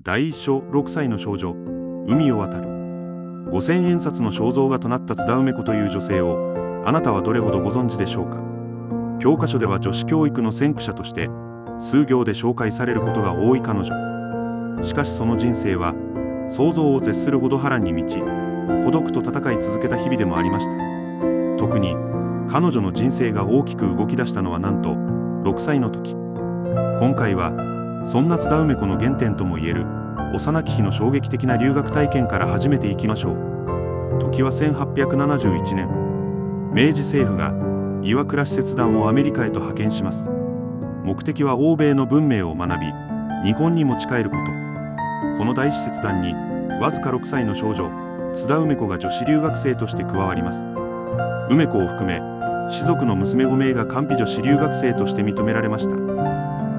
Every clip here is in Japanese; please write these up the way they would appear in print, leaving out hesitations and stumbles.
第一章6歳の少女、海を渡る。5000円札の肖像画となった津田梅子という女性を、あなたはどれほどご存知でしょうか。教科書では女子教育の先駆者として、数行で紹介されることが多い彼女。しかしその人生は、想像を絶するほど波乱に満ち、孤独と戦い続けた日々でもありました。特に、彼女の人生が大きく動き出したのはなんと、6歳の時。今回は、そんな津田梅子の原点ともいえる、幼き日の衝撃的な留学体験から始めていきましょう。時は1871年。明治政府が岩倉使節団をアメリカへと派遣します。目的は欧米の文明を学び、日本に持ち帰ること。この大使節団に、わずか6歳の少女、津田梅子が女子留学生として加わります。梅子を含め、士族の娘5名が官費女子留学生として認められました。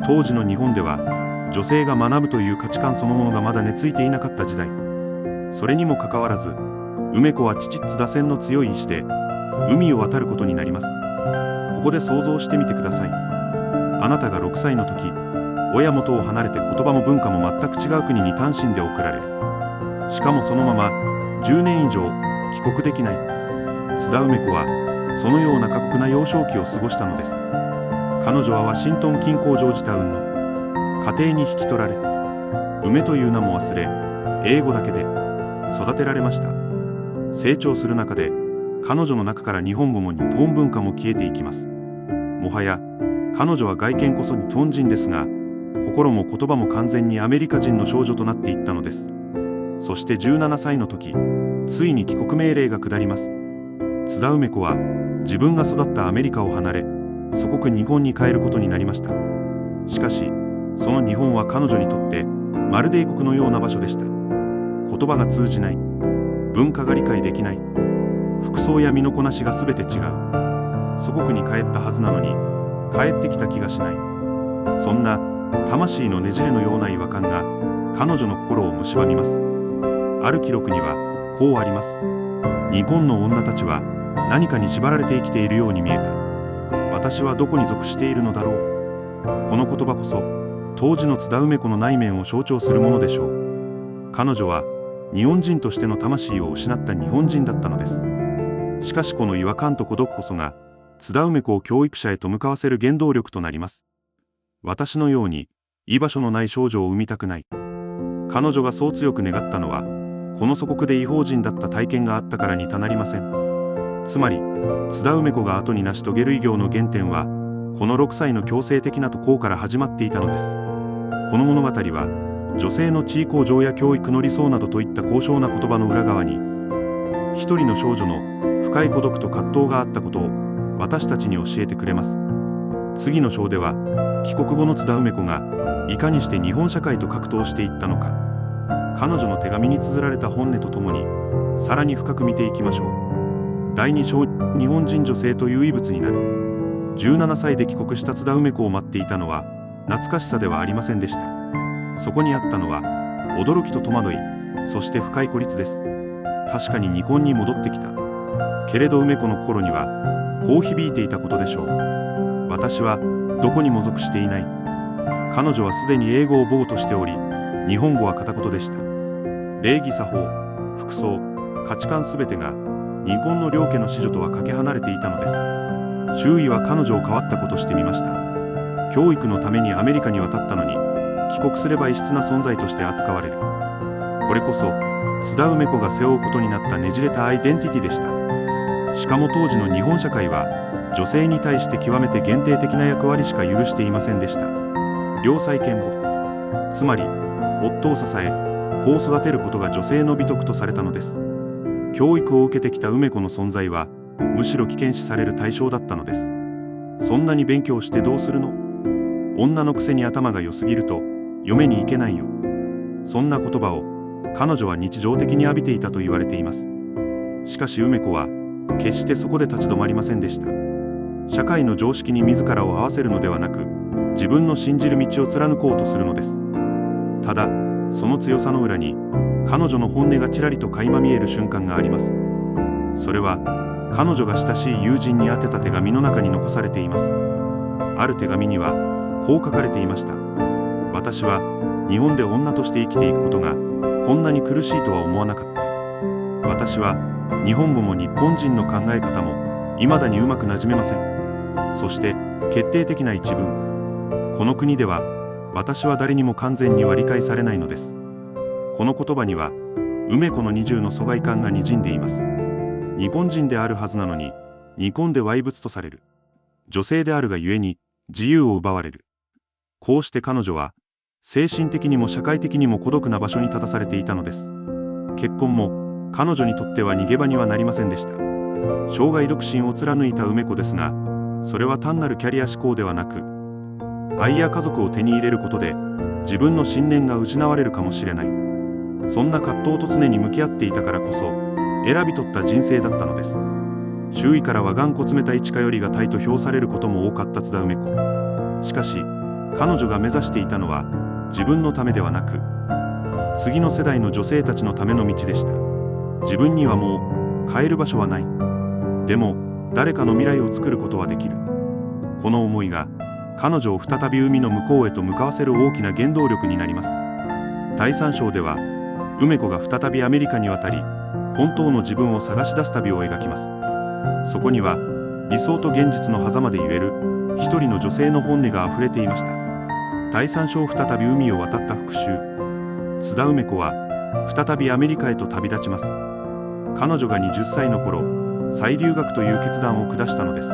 当時の日本では、女性が学ぶという価値観そのものがまだ根付いていなかった時代。それにもかかわらず、梅子は父津田線の強い意志で、海を渡ることになります。ここで想像してみてください。あなたが6歳の時、親元を離れて言葉も文化も全く違う国に単身で送られる。しかもそのまま、10年以上、帰国できない。津田梅子は、そのような過酷な幼少期を過ごしたのです。彼女はワシントン近郊ジョージタウンの家庭に引き取られ、梅という名も忘れ、英語だけで育てられました。成長する中で、彼女の中から日本語も日本文化も消えていきます。もはや、彼女は外見こそ日本人ですが、心も言葉も完全にアメリカ人の少女となっていったのです。そして17歳の時、ついに帰国命令が下ります。津田梅子は、自分が育ったアメリカを離れ、祖国日本に帰ることになりました。しかし、その日本は彼女にとってまるで異国のような場所でした。言葉が通じない。文化が理解できない。服装や身のこなしが全て違う。祖国に帰ったはずなのに、帰ってきた気がしない。そんな魂のねじれのような違和感が彼女の心を蝕みます。ある記録にはこうあります。日本の女たちは何かに縛られて生きているように見えた。私はどこに属しているのだろう。この言葉こそ当時の津田梅子の内面を象徴するものでしょう。彼女は日本人としての魂を失った日本人だったのです。しかしこの違和感と孤独こそが津田梅子を教育者へと向かわせる原動力となります。私のように居場所のない少女を産みたくない。彼女がそう強く願ったのは、この祖国で異邦人だった体験があったからに他なりません。つまり、津田梅子が後に成し遂げる偉業の原点は、この6歳の強制的な渡航から始まっていたのです。この物語は、女性の地位向上や教育の理想などといった高尚な言葉の裏側に、一人の少女の深い孤独と葛藤があったことを私たちに教えてくれます。次の章では、帰国後の津田梅子がいかにして日本社会と格闘していったのか、彼女の手紙に綴られた本音とともに、さらに深く見ていきましょう。第2章、日本人女性という異物になる。17歳で帰国した津田梅子を待っていたのは、懐かしさではありませんでした。そこにあったのは、驚きと戸惑い、そして深い孤立です。確かに日本に戻ってきた。けれど梅子の心には、こう響いていたことでしょう。私は、どこにも属していない。彼女はすでに英語を母語としており、日本語は片言でした。礼儀作法、服装、価値観すべてが、日本の両家の子女とはかけ離れていたのです。周囲は彼女を変わった子として見ました。教育のためにアメリカに渡ったのに、帰国すれば異質な存在として扱われる。これこそ、津田梅子が背負うことになったねじれたアイデンティティでした。しかも当時の日本社会は、女性に対して極めて限定的な役割しか許していませんでした。良妻賢母。つまり、夫を支え、子を育てることが女性の美徳とされたのです。教育を受けてきた梅子の存在は、むしろ危険視される対象だったのです。そんなに勉強してどうするの？女のくせに頭が良すぎると、嫁に行けないよ。そんな言葉を、彼女は日常的に浴びていたと言われています。しかし梅子は、決してそこで立ち止まりませんでした。社会の常識に自らを合わせるのではなく、自分の信じる道を貫こうとするのです。ただ、その強さの裏に、彼女の本音がちらりと垣間見える瞬間があります。それは、彼女が親しい友人に宛てた手紙の中に残されています。ある手紙には、こう書かれていました。私は、日本で女として生きていくことがこんなに苦しいとは思わなかった。私は日本語も日本人の考え方も未だにうまくなじめません。そして決定的な一文。この国では私は誰にも完全には理解されないのです。この言葉には梅子の二重の疎外感がにじんでいます。日本人であるはずなのに日本で歪物とされる。女性であるがゆえに自由を奪われる。こうして彼女は精神的にも社会的にも孤独な場所に立たされていたのです。結婚も彼女にとっては逃げ場にはなりませんでした。生涯独身を貫いた梅子ですが、それは単なるキャリア志向ではなく、愛や家族を手に入れることで自分の信念が失われるかもしれない。そんな葛藤と常に向き合っていたからこそ選び取った人生だったのです。周囲からは頑固冷たい近寄りがたいと評されることも多かった津田梅子。しかし彼女が目指していたのは自分のためではなく、次の世代の女性たちのための道でした。自分にはもう帰る場所はない。でも誰かの未来を作ることはできる。この思いが彼女を再び海の向こうへと向かわせる大きな原動力になります。第3章では梅子が再びアメリカに渡り、本当の自分を探し出す旅を描きます。そこには理想と現実の狭間で言える一人の女性の本音があふれていました。第3章再び海を渡った復讐。津田梅子は再びアメリカへと旅立ちます。彼女が20歳の頃、再留学という決断を下したのです。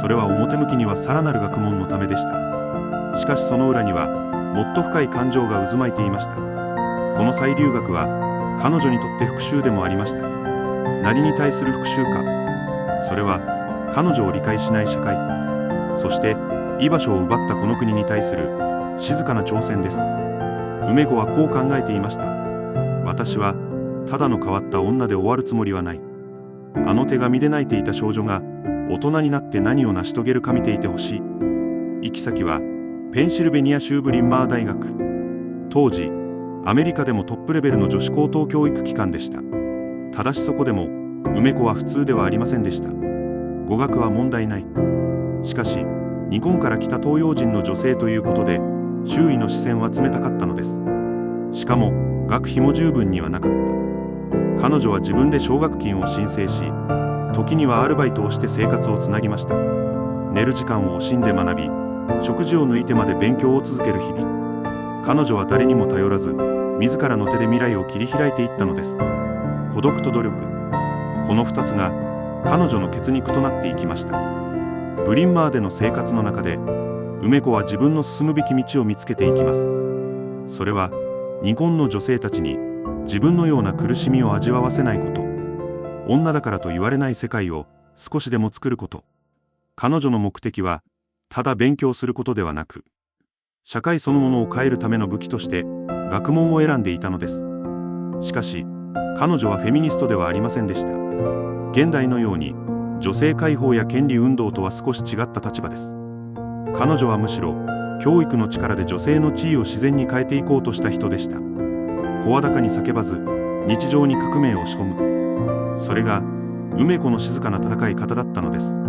それは表向きにはさらなる学問のためでした。しかしその裏にはもっと深い感情が渦巻いていました。この再留学は彼女にとって復讐でもありました。何に対する復讐か。それは彼女を理解しない社会、そして居場所を奪ったこの国に対する静かな挑戦です。梅子はこう考えていました。私はただの変わった女で終わるつもりはない。あの手紙で泣いていた少女が大人になって何を成し遂げるか見ていてほしい。行き先はペンシルベニア州ブリンマー大学。当時アメリカでもトップレベルの女子高等教育機関でした。ただしそこでも梅子は普通ではありませんでした。語学は問題ない。しかし日本から来た東洋人の女性ということで周囲の視線は冷たかったのです。しかも学費も十分にはなかった。彼女は自分で奨学金を申請し、時にはアルバイトをして生活をつなぎました。寝る時間を惜しんで学び、食事を抜いてまで勉強を続ける日々。彼女は誰にも頼らず自らの手で未来を切り開いていったのです。孤独と努力、この2つが彼女の血肉となっていきました。ブリンマーでの生活の中で梅子は自分の進むべき道を見つけていきます。それは日本の女性たちに自分のような苦しみを味わわせないこと、女だからと言われない世界を少しでも作ること。彼女の目的はただ勉強することではなく、社会そのものを変えるための武器として学問を選んでいたのです。しかし彼女はフェミニストではありませんでした。現代のように女性解放や権利運動とは少し違った立場です。彼女はむしろ教育の力で女性の地位を自然に変えていこうとした人でした。声高に叫ばず日常に革命を仕込む。それが梅子の静かな戦い方だったのです。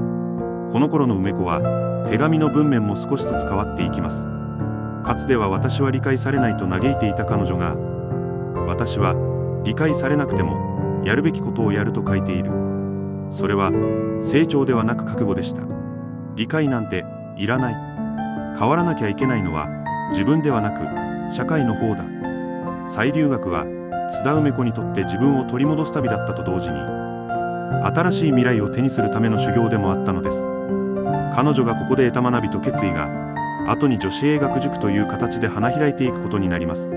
この頃の梅子は手紙の文面も少しずつ変わっていきます。かつては私は理解されないと嘆いていた彼女が、私は理解されなくてもやるべきことをやると書いている。それは成長ではなく覚悟でした。理解なんていらない。変わらなきゃいけないのは自分ではなく社会の方だ。再留学は津田梅子にとって自分を取り戻す旅だったと同時に、新しい未来を手にするための修行でもあったのです。彼女がここで得た学びと決意が後に女子英学塾という形で花開いていくことになります。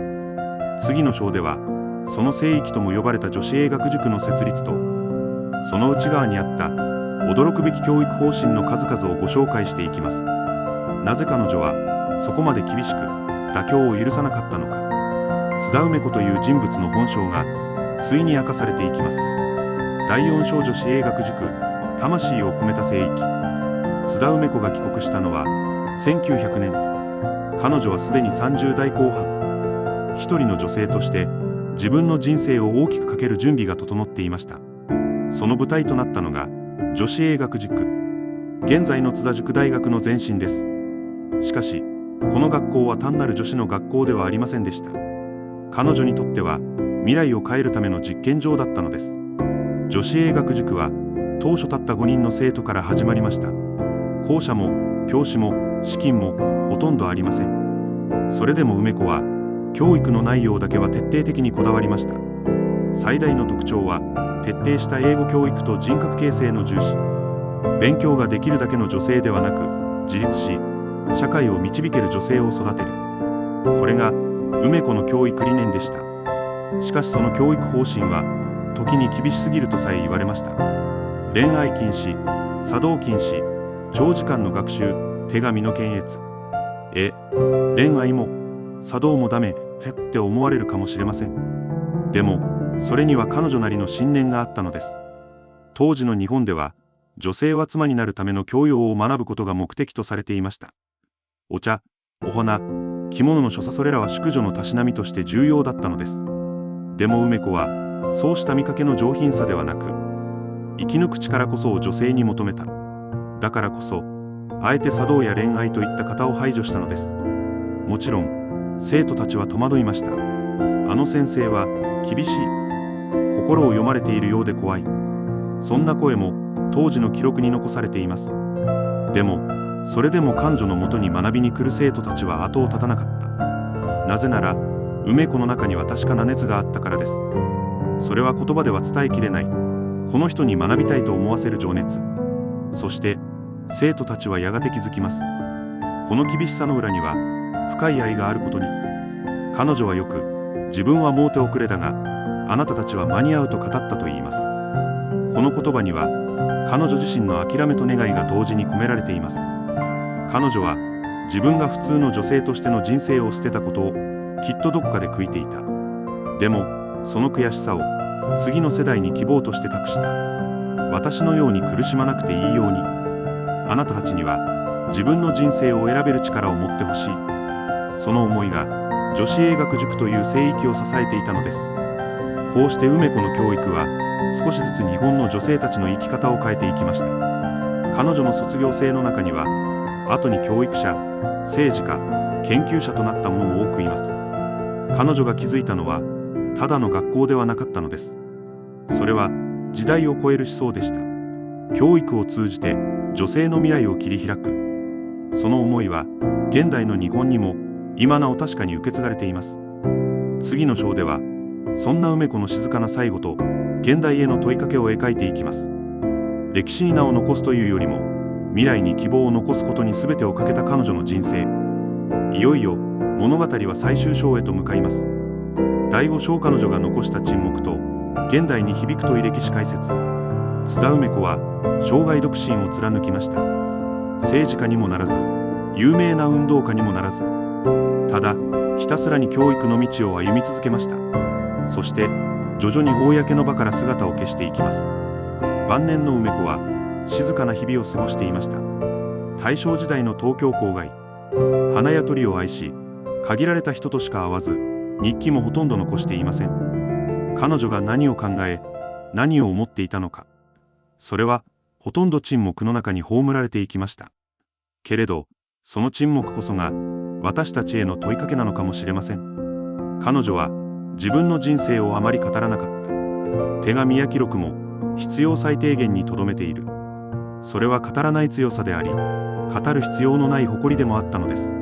次の章ではその聖域とも呼ばれた女子英学塾の設立と、その内側にあった驚くべき教育方針の数々をご紹介していきます。なぜ彼女はそこまで厳しく妥協を許さなかったのか。津田梅子という人物の本性がついに明かされていきます。第4章女子英学塾、魂を込めた聖域。津田梅子が帰国したのは1900年。彼女はすでに30代後半。一人の女性として自分の人生を大きくかける準備が整っていました。その舞台となったのが女子英学塾、現在の津田塾大学の前身です。しかしこの学校は単なる女子の学校ではありませんでした。彼女にとっては未来を変えるための実験場だったのです。女子英学塾は当初たった5人の生徒から始まりました。校舎も教師も資金もほとんどありません。それでも梅子は教育の内容だけは徹底的にこだわりました。最大の特徴は徹底した英語教育と人格形成の重視。勉強ができるだけの女性ではなく、自立し社会を導ける女性を育てる。これが梅子の教育理念でした。しかしその教育方針は時に厳しすぎるとさえ言われました。恋愛禁止、茶道禁止、長時間の学習、手紙の検閲。恋愛も茶道もダメって思われるかもしれません。でもそれには彼女なりの信念があったのです。当時の日本では女性は妻になるための教養を学ぶことが目的とされていました。お茶、お花、着物の所作、それらは淑女のたしなみとして重要だったのです。でも梅子はそうした見かけの上品さではなく、生き抜く力こそを女性に求めた。だからこそあえて茶道や恋愛といった型を排除したのです。もちろん生徒たちは戸惑いました。あの先生は厳しい、心を読まれているようで怖い、そんな声も当時の記録に残されています。でもそれでも彼女のもとに学びに来る生徒たちは後を絶たなかった。なぜなら梅子の中には確かな熱があったからです。それは言葉では伝えきれない、この人に学びたいと思わせる情熱。そして生徒たちはやがて気づきます。この厳しさの裏には深い愛があることに。彼女はよく、自分はもう手遅れだがあなたたちは間に合うと語ったと言います。この言葉には彼女自身の諦めと願いが同時に込められています。彼女は自分が普通の女性としての人生を捨てたことをきっとどこかで悔いていた。でもその悔しさを次の世代に希望として託した。私のように苦しまなくていいように、あなたたちには自分の人生を選べる力を持ってほしい。その思いが女子英学塾という聖域を支えていたのです。こうして梅子の教育は少しずつ日本の女性たちの生き方を変えていきました。彼女の卒業生の中には後に教育者、政治家、研究者となった者も多くいます。彼女が気づいたのはただの学校ではなかったのです。それは時代を超える思想でした。教育を通じて女性の未来を切り開く。その思いは現代の日本にも今なお確かに受け継がれています。次の章ではそんな梅子の静かな最後と現代への問いかけを描いていきます。歴史に名を残すというよりも未来に希望を残すことに全てをかけた彼女の人生。いよいよ物語は最終章へと向かいます。第5章、彼女が残した沈黙と現代に響く問い。歴史解説。津田梅子は生涯独身を貫きました。政治家にもならず有名な運動家にもならず、ただひたすらに教育の道を歩み続けました。そして徐々に公の場から姿を消していきます。晩年の梅子は静かな日々を過ごしていました。大正時代の東京郊外、花や鳥を愛し限られた人としか会わず日記もほとんど残していません。彼女が何を考え何を思っていたのか、それはほとんど沈黙の中に葬られていきました。けれどその沈黙こそが私たちへの問いかけなのかもしれません。彼女は自分の人生をあまり語らなかった。手紙や記録も必要最低限にとどめている。それは語らない強さであり、語る必要のない誇りでもあったのです。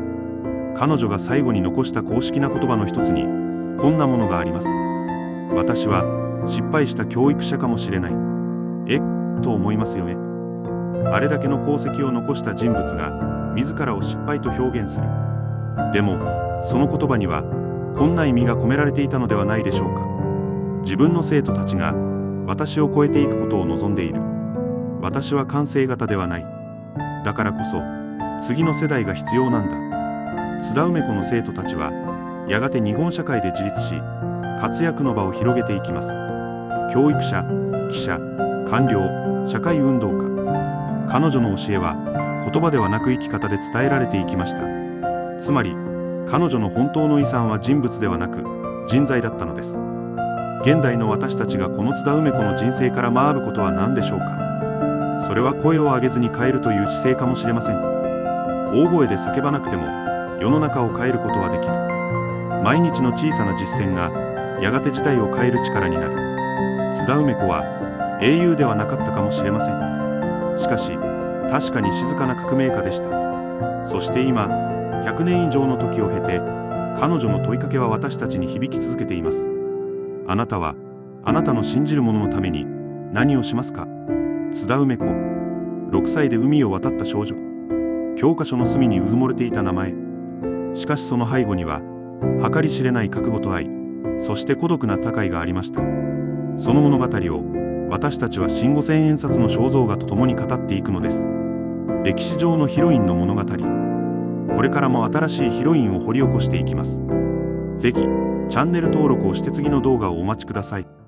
彼女が最後に残した公式な言葉の一つにこんなものがあります。私は失敗した教育者かもしれない。と思いますよね。あれだけの功績を残した人物が自らを失敗と表現する。でもその言葉にはこんな意味が込められていたのではないでしょうか。自分の生徒たちが私を超えていくことを望んでいる。私は完成型ではない。だからこそ次の世代が必要なんだ。津田梅子の生徒たちはやがて日本社会で自立し活躍の場を広げていきます。教育者、記者、官僚、社会運動家。彼女の教えは言葉ではなく生き方で伝えられていきました。つまり彼女の本当の遺産は人物ではなく人材だったのです。現代の私たちがこの津田梅子の人生から学ぶことは何でしょうか。それは声を上げずに変えるという姿勢かもしれません。大声で叫ばなくても世の中を変えることはできる。毎日の小さな実践がやがて事態を変える力になる。津田梅子は英雄ではなかったかもしれません。しかし確かに静かな革命家でした。そして今、100年以上の時を経て、彼女の問いかけは私たちに響き続けています。あなたはあなたの信じる者のために何をしますか？津田梅子、6歳で海を渡った少女。教科書の隅にうずもれていた名前。しかしその背後には計り知れない覚悟と愛、そして孤独な他界がありました。その物語を私たちは新五千円札の肖像画と共に語っていくのです。歴史上のヒロインの物語。これからも新しいヒロインを掘り起こしていきます。ぜひチャンネル登録をして次の動画をお待ちください。